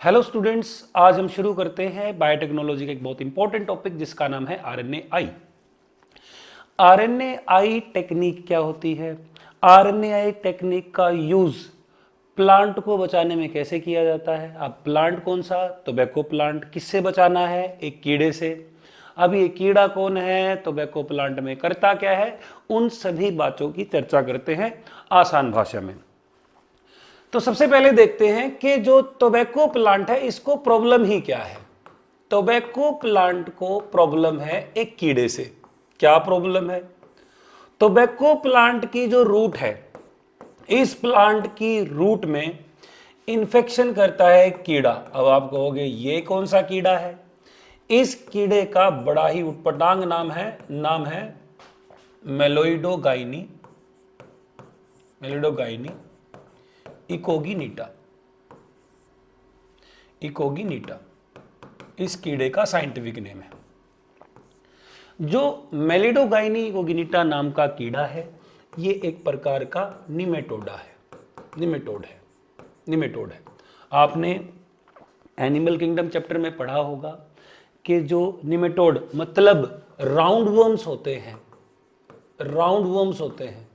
Hello students, आज हम शुरू करते हैं बायोटेक्नोलॉजी का एक बहुत इंपॉर्टेंट टॉपिक जिसका नाम है आरएनएआई। आरएनएआई टेक्निक क्या होती है? आरएनएआई टेक्निक का यूज प्लांट को बचाने में कैसे किया जाता है? अब प्लांट कौन सा? Tobacco plant. किससे बचाना है? एक कीड़े से। अब ये कीड़ा कौन है? टोबैको प्लांट में करता क्या है? उन सभी बातों की चर्चा करते हैं आसान भाषा में। तो सबसे पहले देखते हैं कि जो टोबैको प्लांट है इसको प्रॉब्लम ही क्या है। टोबैको प्लांट को प्रॉब्लम है एक कीड़े से। क्या प्रॉब्लम है? टोबैको प्लांट की जो रूट है, इस प्लांट की रूट में इन्फेक्शन करता है एक कीड़ा। अब आप कहोगे ये कौन सा कीड़ा है? इस कीड़े का बड़ा ही उटपटांग नाम है मेलोइडोगाइनी इकोगिनीटा। इस कीड़े का साइंटिफिक नेम है। जो मेलिडोगाइनी इकोगिनीटा नाम का कीड़ा है, ये एक प्रकार का निमेटोड है। आपने एनिमल किंगडम चैप्टर में पढ़ा होगा कि जो निमेटोड मतलब राउंड वर्म्स होते हैं,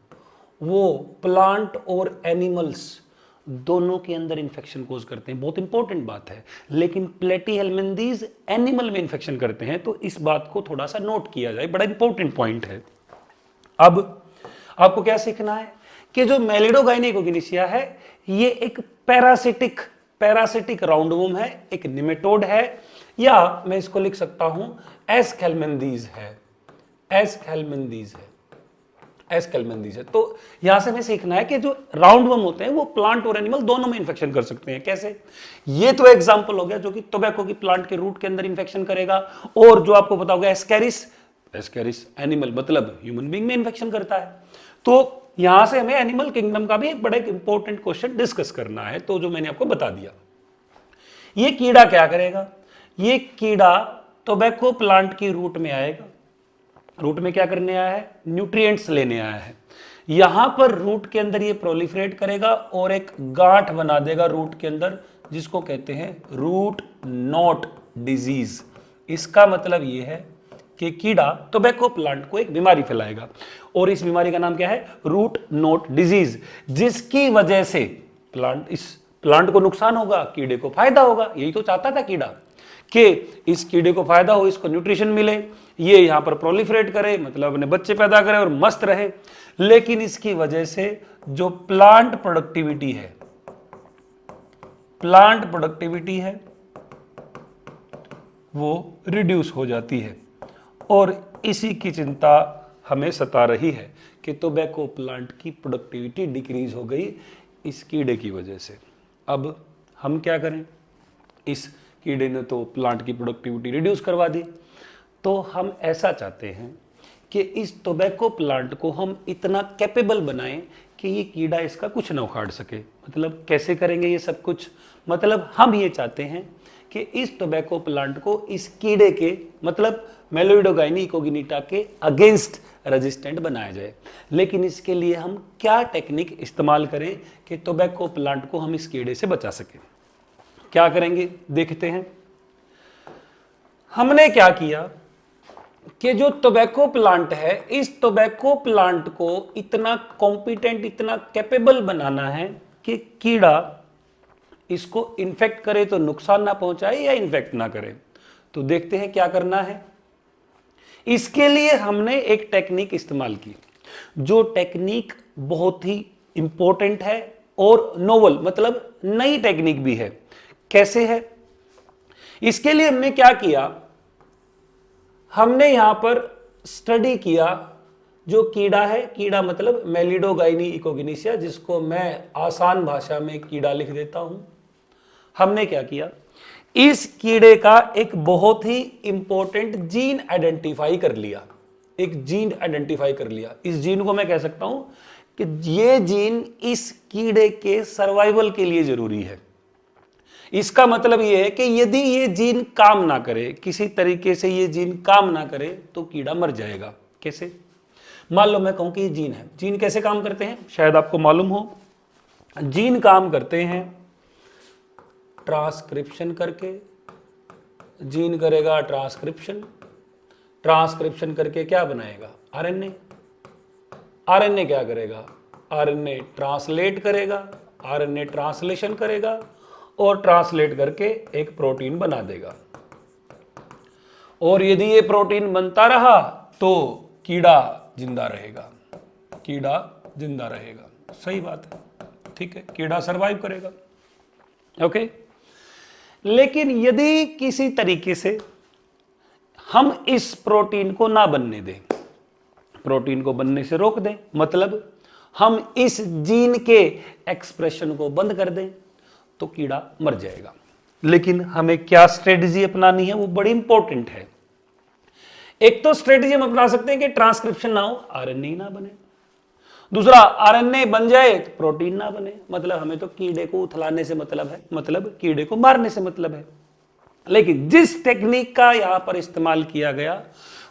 वो प्लांट और एनिमल्स दोनों के अंदर इंफेक्शन कोज करते हैं। बहुत इंपॉर्टेंट बात है। लेकिन प्लेटीहेल्मिन्थीज एनिमल में इंफेक्शन करते हैं, तो इस बात को थोड़ा सा नोट किया जाए, बड़ा इंपॉर्टेंट पॉइंट है। अब आपको क्या सीखना है कि जो मेलिडोगाइनी इकोगिनीसिया है, ये एक पैरासिटिक राउंडवॉर्म है, एक निमेटोड है, या मैं इसको लिख सकता हूं एस्केल्मेंथीज है। तो यहां से हमें सीखना है कि जो राउंडवर्म होते हैं वो प्लांट और एनिमल दोनों में इंफेक्शन कर सकते हैं। कैसे? ये तो एग्जांपल हो गया जो कि टोबैको की प्लांट के रूट के अंदर इंफेक्शन करेगा, और जो आपको पता होगा एस्केरिस एनिमल मतलब ह्यूमन बीइंग में इंफेक्शन करता है। तो यहां से हमें एनिमल किंगडम का भी एक बड़ा इंपॉर्टेंट क्वेश्चन डिस्कस करना है, तो जो मैंने आपको बता दिया। ये कीड़ा क्या करेगा? ये कीड़ा टोबैको प्लांट की रूट में आएगा। रूट में क्या करने आया है? न्यूट्रिएंट्स लेने आया है। यहां पर रूट के अंदर ये प्रोलिफरेट करेगा और एक गांठ बना देगा रूट के अंदर, जिसको कहते हैं रूट नॉट डिजीज। इसका मतलब ये है कि कीड़ा टोबैको प्लांट को एक बीमारी फैलाएगा, और इस बीमारी का नाम क्या है? रूट नॉट डिजीज, जिसकी वजह से इस प्लांट को नुकसान होगा, कीड़े को फायदा होगा। यही तो चाहता था कीड़ा, कि इस कीड़े को फायदा हो, इसको न्यूट्रिशन मिले, ये यहां पर प्रोलिफरेट करे, मतलब अपने बच्चे पैदा करे और मस्त रहे। लेकिन इसकी वजह से जो प्लांट प्रोडक्टिविटी है वो रिड्यूस हो जाती है, और इसी की चिंता हमें सता रही है कि टोबैको प्लांट की प्रोडक्टिविटी डिक्रीज हो गई इस कीड़े की वजह से। अब हम क्या करें? इस कीड़े ने तो प्लांट की प्रोडक्टिविटी रिड्यूस करवा दी, तो हम ऐसा चाहते हैं कि इस टोबैको प्लांट को हम इतना कैपेबल बनाएं कि ये कीड़ा इसका कुछ न उखाड़ सके। मतलब कैसे करेंगे ये सब कुछ? मतलब हम ये चाहते हैं कि इस टोबैको प्लांट को इस कीड़े के मतलब मेलोइडोगाइनी इकोगिनीटा के अगेंस्ट रेजिस्टेंट बनाया जाए। लेकिन इसके लिए हम क्या टेक्निक इस्तेमाल करें कि टोबैको प्लांट को हम इस कीड़े से बचा सकें? क्या करेंगे देखते हैं। हमने क्या किया कि जो टोबैको प्लांट है, इस टोबैको प्लांट को इतना कॉम्पिटेंट, इतना कैपेबल बनाना है कि कीड़ा इसको इन्फेक्ट करे तो नुकसान ना पहुंचाए, या इन्फेक्ट ना करे। तो देखते हैं क्या करना है। इसके लिए हमने एक टेक्निक इस्तेमाल की, जो टेक्निक बहुत ही इंपॉर्टेंट है और नोवल मतलब नई टेक्निक भी है। कैसे है? इसके लिए हमने क्या किया, हमने यहां पर स्टडी किया जो कीड़ा है, कीड़ा मतलब मेलिडोगाइनी इकोगिनीसिया, जिसको मैं आसान भाषा में कीड़ा लिख देता हूं। हमने क्या किया, इस कीड़े का एक बहुत ही इंपॉर्टेंट जीन आइडेंटिफाई कर लिया। इस जीन को मैं कह सकता हूं कि ये जीन इस कीड़े के सर्वाइवल के लिए जरूरी है। इसका मतलब यह है कि यदि ये जीन काम ना करे, किसी तरीके से ये जीन काम ना करे, तो कीड़ा मर जाएगा। कैसे? मान लो मैं कहूं कि ये जीन है। जीन कैसे काम करते हैं शायद आपको मालूम हो। जीन काम करते हैं ट्रांसक्रिप्शन करके, जीन करेगा ट्रांसक्रिप्शन, ट्रांसक्रिप्शन करके क्या बनाएगा, आरएनए, आरएनए क्या करेगा, आरएनए ट्रांसलेट करेगा, आरएनए ट्रांसलेशन करेगा और ट्रांसलेट करके एक प्रोटीन बना देगा। और यदि ये प्रोटीन बनता रहा तो कीड़ा जिंदा रहेगा, कीड़ा जिंदा रहेगा। सही बात है, ठीक है, कीड़ा सरवाइव करेगा। ओके, लेकिन यदि किसी तरीके से हम इस प्रोटीन को ना बनने दें, प्रोटीन को बनने से रोक दें, मतलब हम इस जीन के एक्सप्रेशन को बंद कर दें, तो कीड़ा मर जाएगा। लेकिन हमें क्या स्ट्रेटजी अपनानी है, वो बड़ी इंपॉर्टेंट है। एक तो स्ट्रेटजी हम अपना सकते हैं कि ट्रांसक्रिप्शन ना हो, आरएनए ना बने। दूसरा, आरएनए बन जाए तो प्रोटीन ना बने, मतलब हमें तो कीड़े को उथलाने से मतलब है, मतलब कीड़े को मारने से मतलब है। लेकिन जिस टेक्निक का यहां पर इस्तेमाल किया गया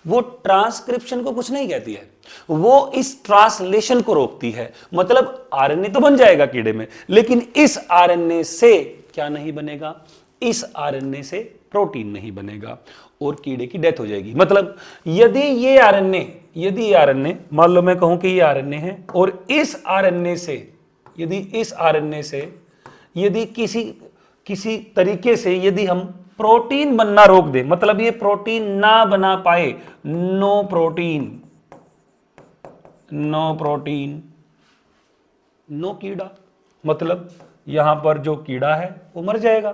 वो ट्रांसक्रिप्शन को कुछ नहीं कहती है, वो इस ट्रांसलेशन को रोकती है। मतलब आरएनए तो बन जाएगा कीड़े में, लेकिन इस आरएनए से क्या नहीं बनेगा, इस आरएनए से प्रोटीन नहीं बनेगा और कीड़े की डेथ हो जाएगी। मतलब यदि ये आरएनए मान लो मैं कहूं कि ये आरएनए है और इस आरएनए से यदि किसी तरीके से यदि हम प्रोटीन बनना रोक दे, मतलब ये प्रोटीन ना बना पाए, नो प्रोटीन नो कीड़ा, मतलब यहां पर जो कीड़ा है वो मर जाएगा,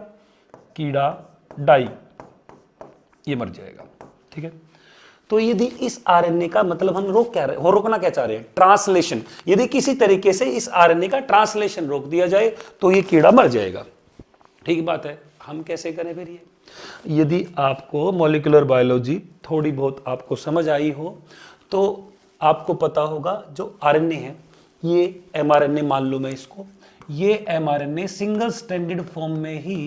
कीड़ा डाई, ये मर जाएगा। ठीक है, तो यदि इस आरएनए का मतलब हम रोकना क्या चाह रहे हैं, ट्रांसलेशन, यदि किसी तरीके से इस आरएनए का ट्रांसलेशन रोक दिया जाए तो ये कीड़ा मर जाएगा। ठीक बात है, हम कैसे करें फिर ये? यदि आपको मॉलिक्यूलर बायोलॉजी थोड़ी बहुत आपको समझ आई हो तो आपको पता होगा जो आरएनए है, ये एमआरएनए मान लो मैं इसको, ये एमआरएनए सिंगल स्ट्रैंडेड फॉर्म में ही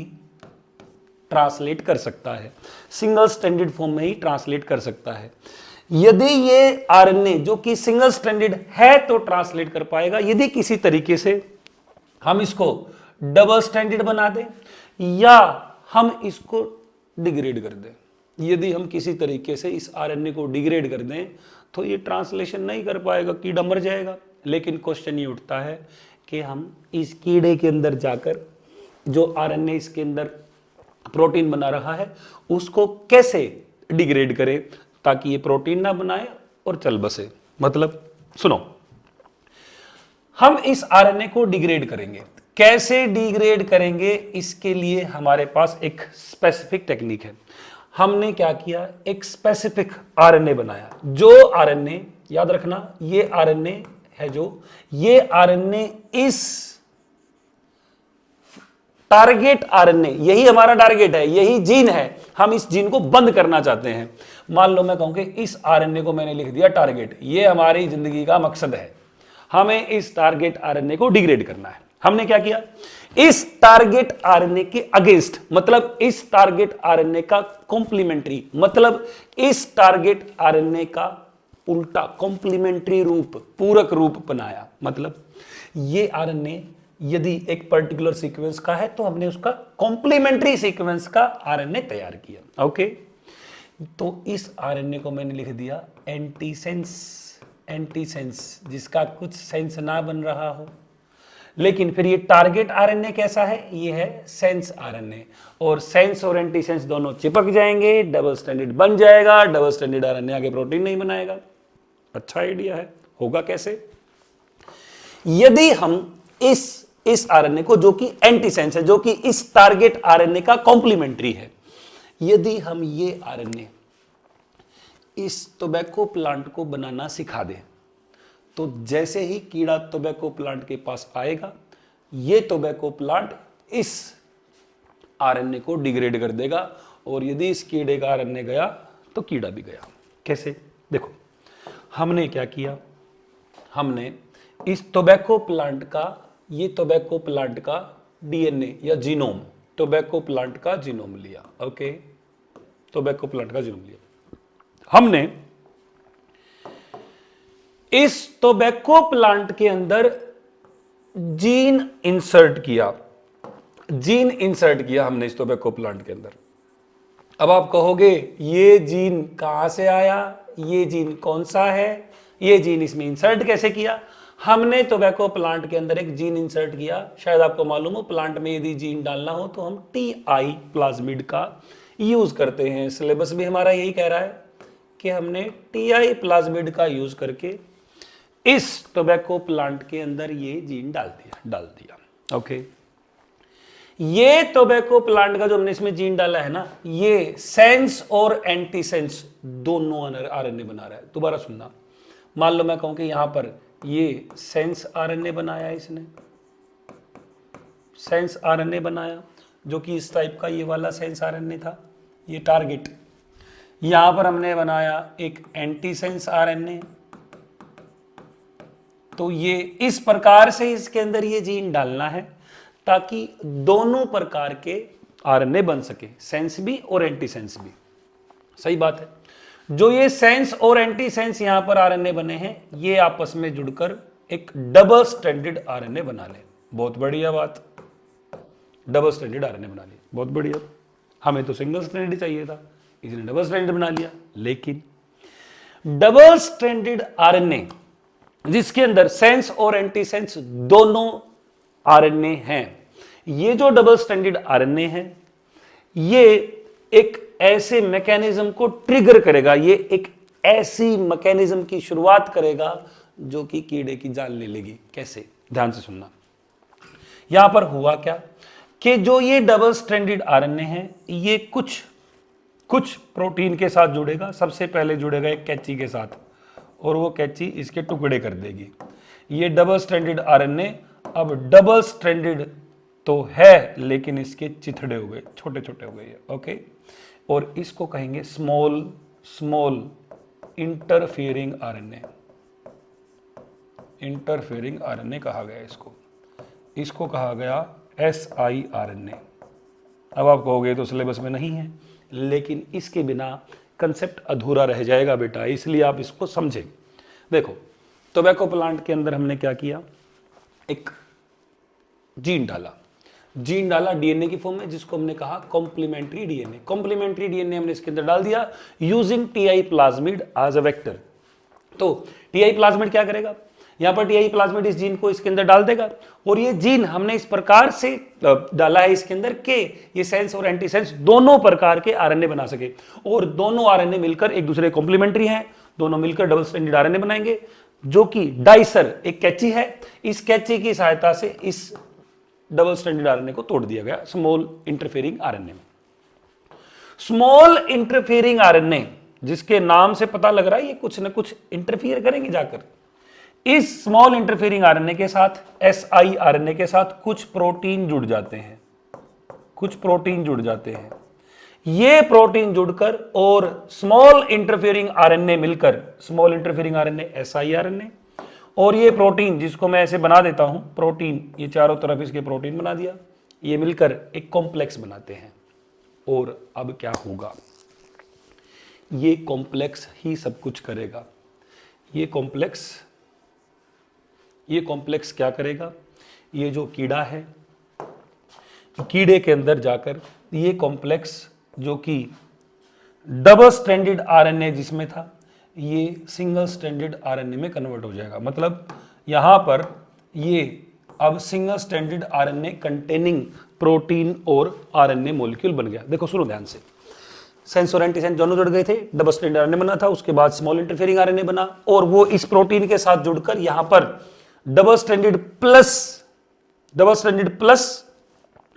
ट्रांसलेट कर सकता है, सिंगल स्ट्रैंडेड फॉर्म में ही ट्रांसलेट कर सकता है। यदि ये आरएनए जो कि सिंगल स्ट्रैंडेड है तो ट्रांसलेट कर पाएगा, यदि किसी तरीके से हम इसको डबल स्ट्रैंडेड बना दें या हम इसको डिग्रेड कर दें, यदि हम किसी तरीके से इस आरएनए को डिग्रेड कर दें तो ये ट्रांसलेशन नहीं कर पाएगा, कीड़ा मर जाएगा। लेकिन क्वेश्चन ये उठता है कि हम इस कीड़े के अंदर जाकर जो आरएनए इसके अंदर प्रोटीन बना रहा है उसको कैसे डिग्रेड करें ताकि ये प्रोटीन ना बनाए और चल बसे। मतलब सुनो, हम इस आरएनए को डिग्रेड करेंगे, कैसे डिग्रेड करेंगे, इसके लिए हमारे पास एक स्पेसिफिक टेक्निक है। हमने क्या किया, एक स्पेसिफिक आरएनए बनाया। जो आरएनए, याद रखना ये आरएनए है, जो ये आरएनए इस टारगेट आरएनए, यही हमारा टारगेट है, यही जीन है, हम इस जीन को बंद करना चाहते हैं। मान लो मैं कहूं कि इस आरएनए को मैंने लिख दिया टारगेट, ये हमारी जिंदगी का मकसद है, हमें इस टारगेट आरएनए को डिग्रेड करना है। हमने क्या किया, इस टारगेट आरएनए के अगेंस्ट, मतलब इस टारगेट आरएनए का कॉम्प्लीमेंट्री, मतलब इस टारगेट आरएनए का उल्टा कॉम्प्लीमेंट्री रूप, पूरक रूप बनाया। मतलब ये आरएनए यदि एक पर्टिकुलर सीक्वेंस का है तो हमने उसका कॉम्प्लीमेंट्री सीक्वेंस का आरएनए तैयार किया। ओके, तो इस आरएनए को मैंने लिख दिया एंटीसेंस, जिसका कुछ सेंस ना बन रहा हो। लेकिन फिर ये टारगेट आरएनए कैसा है, ये है सेंस आरएनए, और सेंस और एंटीसेंस दोनों चिपक जाएंगे, डबल स्ट्रैंडेड बन जाएगा। डबल स्ट्रैंडेड आरएनए आगे प्रोटीन नहीं बनाएगा। अच्छा आइडिया है। होगा कैसे, यदि हम इस आरएनए को, जो कि एंटीसेंस है, जो कि इस टारगेट आरएनए का कॉम्प्लीमेंट्री है, यदि हम ये आरएनए इस टोबैको प्लांट को बनाना सिखा दें तो जैसे ही कीड़ा टोबैको प्लांट के पास आएगा, ये टोबैको प्लांट इस आरएनए को डिग्रेड कर देगा, और यदि इस कीड़े का आरएनए गया तो कीड़ा भी गया। कैसे, देखो हमने क्या किया, हमने इस टोबैको प्लांट का, ये टोबैको प्लांट का डीएनए या जीनोम, टोबैको प्लांट का जीनोम लिया। ओके, टोबैको प्लांट का जीनोम लिया हमने, इस टोबैको प्लांट के अंदर जीन इंसर्ट किया। जीन इंसर्ट किया हमने इस टोबैको प्लांट के अंदर। अब आप कहोगे ये जीन कहां से आया, ये जीन कौन सा है, ये जीन इसमें इंसर्ट कैसे किया? हमने टोबैको प्लांट के अंदर एक जीन इंसर्ट किया। शायद आपको मालूम हो, प्लांट में यदि जीन डालना हो तो हम टीआई प्लाज्मिड का यूज करते हैं। सिलेबस भी हमारा यही कह रहा है कि हमने टीआई प्लाज्मिड का यूज करके इस टोबैको प्लांट के अंदर ये जीन डाल दिया। ओके, ये टोबैको प्लांट का जो हमने इसमें जीन डाला है ना, ये सेंस और एंटी सेंस दोनों आरएनए बना रहा है। दोबारा सुनना, मान लो मैं कहूं कि यहां पर ये सेंस आरएनए बनाया, इसने सेंस आरएनए बनाया जो कि इस टाइप का ये वाला सेंस आरएनए था, ये टारगेट। यहां पर हमने बनाया एक एंटी सेंस आरएनए। तो ये इस प्रकार से इसके अंदर ये जीन डालना है ताकि दोनों प्रकार के आरएनए बन सके, सेंस भी और एंटी सेंस भी। सही बात है। जो ये सेंस और एंटी सेंस यहां पर आरएनए बने हैं, ये आपस में जुड़कर एक डबल स्ट्रैंडेड आरएनए बना ले। बहुत बढ़िया बात, डबल स्ट्रैंडेड आरएनए बना लिया, बहुत बढ़िया। हमें तो सिंगल स्ट्रैंडेड चाहिए था, इसने डबल स्ट्रैंडेड बना लिया। लेकिन डबल स्ट्रैंडेड आरएनए जिसके अंदर सेंस और एंटी सेंस दोनों आरएनए हैं, ये जो डबल स्ट्रैंडेड आरएनए है, ये एक ऐसे मैकेनिज्म को ट्रिगर करेगा, ये एक ऐसी मैकेनिज्म की शुरुआत करेगा जो कि कीड़े की जान ले लेगी। कैसे? ध्यान से सुनना। यहां पर हुआ क्या कि जो ये डबल स्ट्रैंडेड आरएनए है, ये कुछ प्रोटीन के साथ जुड़ेगा। सबसे पहले जुड़ेगा एक कैंची के साथ, और वो कैंची इसके टुकड़े कर देगी। ये डबल स्ट्रैंडेड आरएनए अब डबल स्ट्रैंडेड तो है, लेकिन इसके चिथड़े हो गए, छोटे छोटे हो गए। ओके, और इसको कहेंगे small interfering RNA. Interfering RNA कहा गया इसको कहा गया siRNA। अब आप कहोगे तो सिलेबस में नहीं है, लेकिन इसके बिना कंसेप्ट अधूरा रह जाएगा बेटा, इसलिए आप इसको समझें। देखो, टोबैको प्लांट के अंदर हमने क्या किया, एक जीन डाला डीएनए की फॉर्म में, जिसको हमने कहा कॉम्प्लीमेंट्री डीएनए। कॉम्प्लीमेंट्री डीएनए हमने इसके अंदर डाल दिया using Ti plasmid as a vector. तो टीआई प्लाज्मिड क्या करेगा, यहां पर टीआई प्लाज्मिड इस जीन को इसके अंदर डाल देगा, और ये जीन हमने इस प्रकार से डाला है इसके अंदर कि ये सेंस और एंटी सेंस दोनों प्रकार के आरएनए बना सके, और दोनों आरएनए मिलकर एक दूसरे कॉम्प्लीमेंट्री हैं, दोनों मिलकर डबल स्ट्रैंडेड आरएनए बनाएंगे, जो कि डाइसर एक कैंची है। इस कैंची की सहायता से इस डबल स्ट्रैंडेड आरएनए को तोड़ दिया गया स्मॉल इंटरफेयरिंग आरएनए में। स्मॉल इंटरफेयरिंग आरएनए, जिसके नाम से पता लग रहा है ये कुछ ना कुछ इंटरफियर करेंगे जाकर। इस स्मॉल इंटरफेयरिंग आरएनए के साथ, siRNA के साथ कुछ प्रोटीन जुड़ जाते हैं। ये प्रोटीन जुड़कर और स्मॉल इंटरफेयरिंग आरएनए मिलकर, स्मॉल इंटरफेयरिंग आरएनए siRNA, और ये प्रोटीन जिसको मैं ऐसे बना देता हूं, प्रोटीन, ये चारों तरफ इसके प्रोटीन बना दिया, ये मिलकर एक कॉम्प्लेक्स बनाते हैं। और अब क्या होगा, ये कॉम्प्लेक्स ही सब कुछ करेगा। ये कॉम्प्लेक्स क्या करेगा, ये जो कीड़ा है, कीड़े के अंदर जाकर ये कॉम्प्लेक्स जो कि डबल स्ट्रैंडेड आरएनए जिसमें था, ये सिंगल स्ट्रैंडेड आरएनए में कन्वर्ट हो जाएगा। मतलब यहां पर ये अब single stranded RNA containing protein और आरएनए मॉलिक्यूल बन गया। देखो सुनो ध्यान से, सेंस और एंटीसेंस दोनों जुड़ गए थे, डबल स्ट्रैंडेड आरएनए बना था, उसके बाद स्मॉल इंटरफेयरिंग आरएनए बना, और वो इस प्रोटीन के साथ जुड़कर यहां पर डबल स्ट्रैंडेड प्लस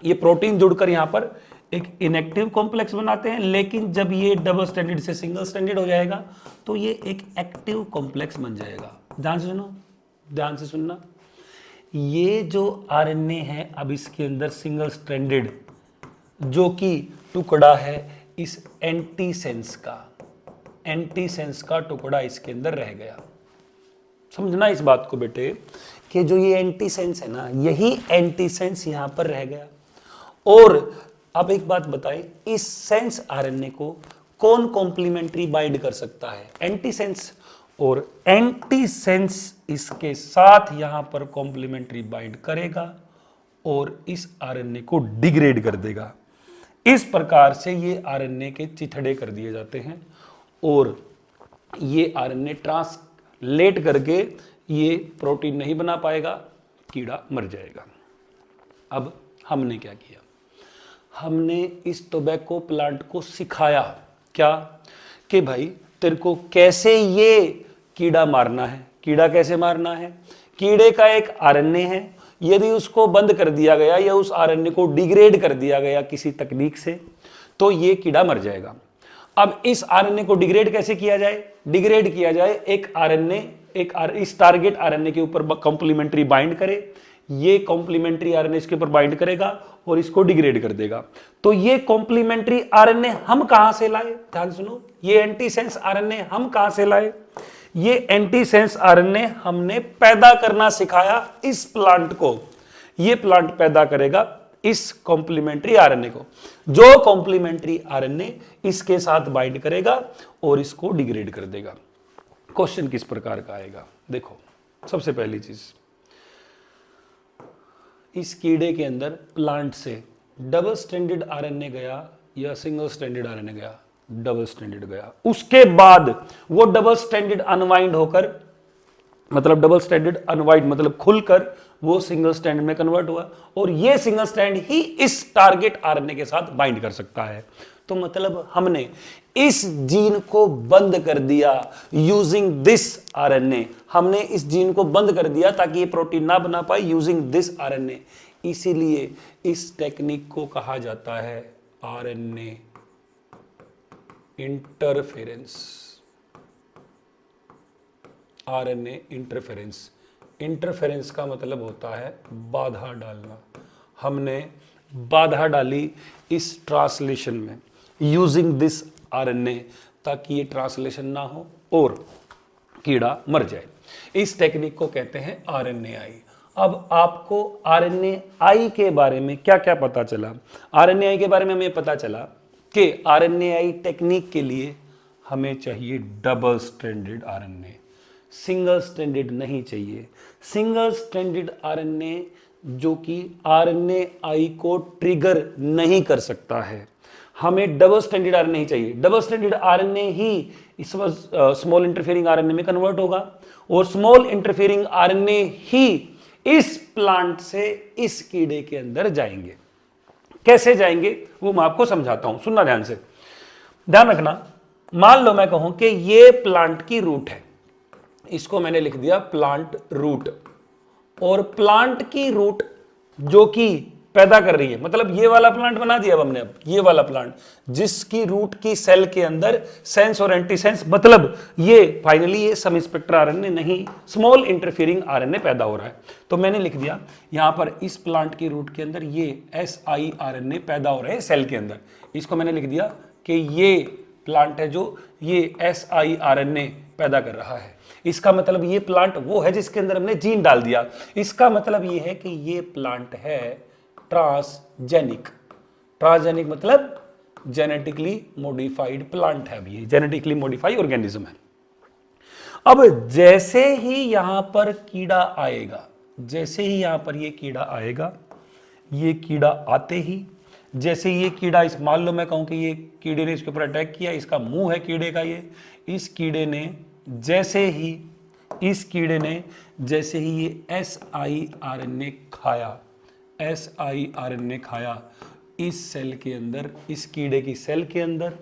ये प्रोटीन जुड़कर यहां पर एक इनएक्टिव कॉम्प्लेक्स बनाते हैं। लेकिन जब ये डबल स्ट्रैंडेड से सिंगल स्ट्रैंडेड हो जाएगा तो ये एक एक्टिव कॉम्प्लेक्स बन जाएगा। ध्यान से सुनना, ये जो आरएनए है अब इसके अंदर सिंगल स्ट्रैंडेड जो कि टुकड़ा है इस एंटीसेंस का टुकड़ा इसके अंदर रह गया। समझना इस बात को बेटे कि जो ये एंटीसेंस है ना, यही एंटीसेंस यहां पर रह गया। और अब एक बात बताएं, इस सेंस आरएनए को कौन कॉम्प्लीमेंट्री बाइंड कर सकता है, एंटीसेंस, और एंटीसेंस इसके साथ यहां पर कॉम्प्लीमेंट्री बाइंड करेगा और इस आरएनए को डिग्रेड कर देगा। इस प्रकार से ये आरएनए के चिथड़े कर दिए जाते हैं और ये आरएनए ट्रांसलेट करके ये प्रोटीन नहीं बना पाएगा, कीड़ा मर जाएगा। अब हमने क्या किया, हमने इस टोबैको प्लांट को सिखाया क्या कि भाई तेरे को कैसे ये कीड़ा मारना है। कीड़ा कैसे मारना है, कीड़े का एक आरएनए है, यदि उसको बंद कर दिया गया या उस आरएनए को डिग्रेड कर दिया गया किसी तकनीक से तो ये कीड़ा मर जाएगा। अब इस आरएनए को डिग्रेड कैसे किया जाए, डिग्रेड किया जाए एक आरएनए इस टारगेट आरएनए के ऊपर कॉम्प्लीमेंट्री बाइंड करे, ये कॉम्प्लीमेंट्री आरएनए इसके ऊपर बाइंड करेगा और इसको डिग्रेड कर देगा। तो ये कॉम्प्लीमेंट्री आरएनए हम कहां से लाए, ध्यान सुनो, ये एंटीसेंस आरएनए हम कहां से लाए, ये एंटीसेंस आरएनए हमने पैदा करना सिखाया इस प्लांट को। ये प्लांट पैदा करेगा इस कॉम्प्लीमेंट्री आरएनए को, जो कॉम्प्लीमेंट्री आरएनए इसके साथ बाइंड करेगा और इसको डिग्रेड कर देगा। क्वेश्चन किस प्रकार का आएगा, देखो सबसे पहली चीज, इस कीड़े के अंदर प्लांट से डबल स्ट्रैंडेड आरएनए गया या सिंगल स्ट्रैंडेड आरएनए गया, डबल स्ट्रैंडेड गया। उसके बाद वो डबल स्ट्रैंडेड अनवाइंड होकर, मतलब डबल स्ट्रैंडेड अनवाइंड मतलब खुलकर वो सिंगल स्ट्रैंड में कन्वर्ट हुआ और ये सिंगल स्ट्रैंड ही इस टारगेट आरएनए के साथ बाइंड कर सकता है। तो मतलब हमने इस जीन को बंद कर दिया यूजिंग दिस आरएनए, हमने इस जीन को बंद कर दिया ताकि ये प्रोटीन ना बना पाए यूजिंग दिस आरएनए। इसीलिए इस टेक्निक को कहा जाता है RNA interference. RNA interference, interference का मतलब होता है बाधा डालना। हमने बाधा डाली इस ट्रांसलेशन में यूजिंग दिस आरएनए ताकि ये ट्रांसलेशन ना हो और कीड़ा मर जाए। इस टेक्निक को कहते हैं आरएनएआई। अब आपको आरएनएआई के बारे में क्या क्या पता चला, आरएनएआई के बारे में हमें पता चला कि आरएनएआई टेक्निक के लिए हमें चाहिए double stranded RNA, single stranded नहीं चाहिए। सिंगल स्ट्रैंडेड आरएनए जो कि आरएनएआई को ट्रिगर नहीं कर सकता है, हमें डबल स्ट्रैंडेड आरएनए ही चाहिए। डबल स्ट्रैंडेड आरएनए ही इस स्मॉल इंटरफेयरिंग आरएनए में कन्वर्ट होगा और स्मॉल इंटरफेयरिंग आरएनए ही इस प्लांट से इस कीड़े के अंदर जाएंगे। कैसे जाएंगे वो मैं आपको समझाता हूं, सुनना ध्यान से, ध्यान रखना। मान लो मैं कहूं कि ये प्लांट की रूट है, इसको मैंने लिख दिया प्लांट रूट, और प्लांट की रूट जो कि पैदा कर रही है, मतलब ये वाला प्लांट बना दिया अब हमने, अब ये वाला प्लांट जिसकी रूट की सेल के अंदर सेंस और एंटीसेंस, मतलब ये फाइनली ये सम स्पेक्टर आरएनए नहीं स्मॉल इंटरफेयरिंग आरएनए पैदा हो रहा है। तो मैंने लिख दिया यहां पर इस प्लांट की रूट के अंदर ये एसआई आरएनए पैदा हो रहे हैं सेल के अंदर। इसको मैंने लिख दिया कि ये प्लांट है जो ये एसआई आरएनए पैदा कर रहा है। इसका मतलब ये प्लांट वो है जिसके अंदर हमने जीन डाल दिया। इसका मतलब ये है कि ये प्लांट है ट्रांसजेनिक। ट्रांसजेनिक मतलब जेनेटिकली मॉडिफाइड प्लांट है, अब ये जेनेटिकली मॉडिफाइड ऑर्गेनिज्म है। अब जैसे ही यहां पर कीड़ा आएगा, जैसे ही यहां पर ये कीड़ा आएगा, ये कीड़ा आते ही जैसे ये कीड़ा, इस मान लो मैं कहूं कि ये कीड़े ने इसके ऊपर अटैक किया, इसका मुंह है कीड़े का ये, इस कीड़े ने जैसे ही इस कीड़े ने जैसे ही ये एसआई आरएनए खाया, एसआई आरएनए खाया, इस सेल के अंदर, इस कीड़े की सेल के अंदर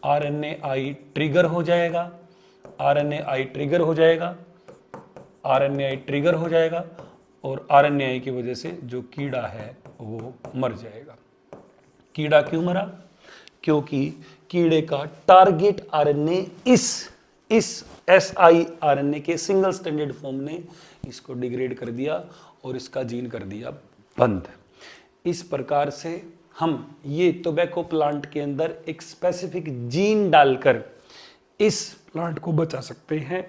आरएनएआई ट्रिगर हो जाएगा, आरएनएआई ट्रिगर हो जाएगा, आरएनएआई ट्रिगर हो जाएगा और आरएनएआई की वजह से जो कीड़ा है वो मर जाएगा। कीड़ा क्यों मरा? क्योंकि कीड़े का टारगेट आरएनए इस एसआई आरएनए के सिंगल स्ट्रैंडेड फॉर्म ने इसको डिग्रेड कर दिया और इसका जीन कर दिया बंद। इस प्रकार से हम ये टोबैको प्लांट के अंदर एक स्पेसिफिक जीन डालकर इस प्लांट को बचा सकते हैं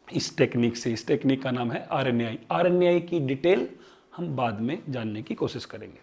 इस टेक्निक से। इस टेक्निक का नाम है आरएनएआई। आरएनएआई की डिटेल हम बाद में जानने की कोशिश करेंगे।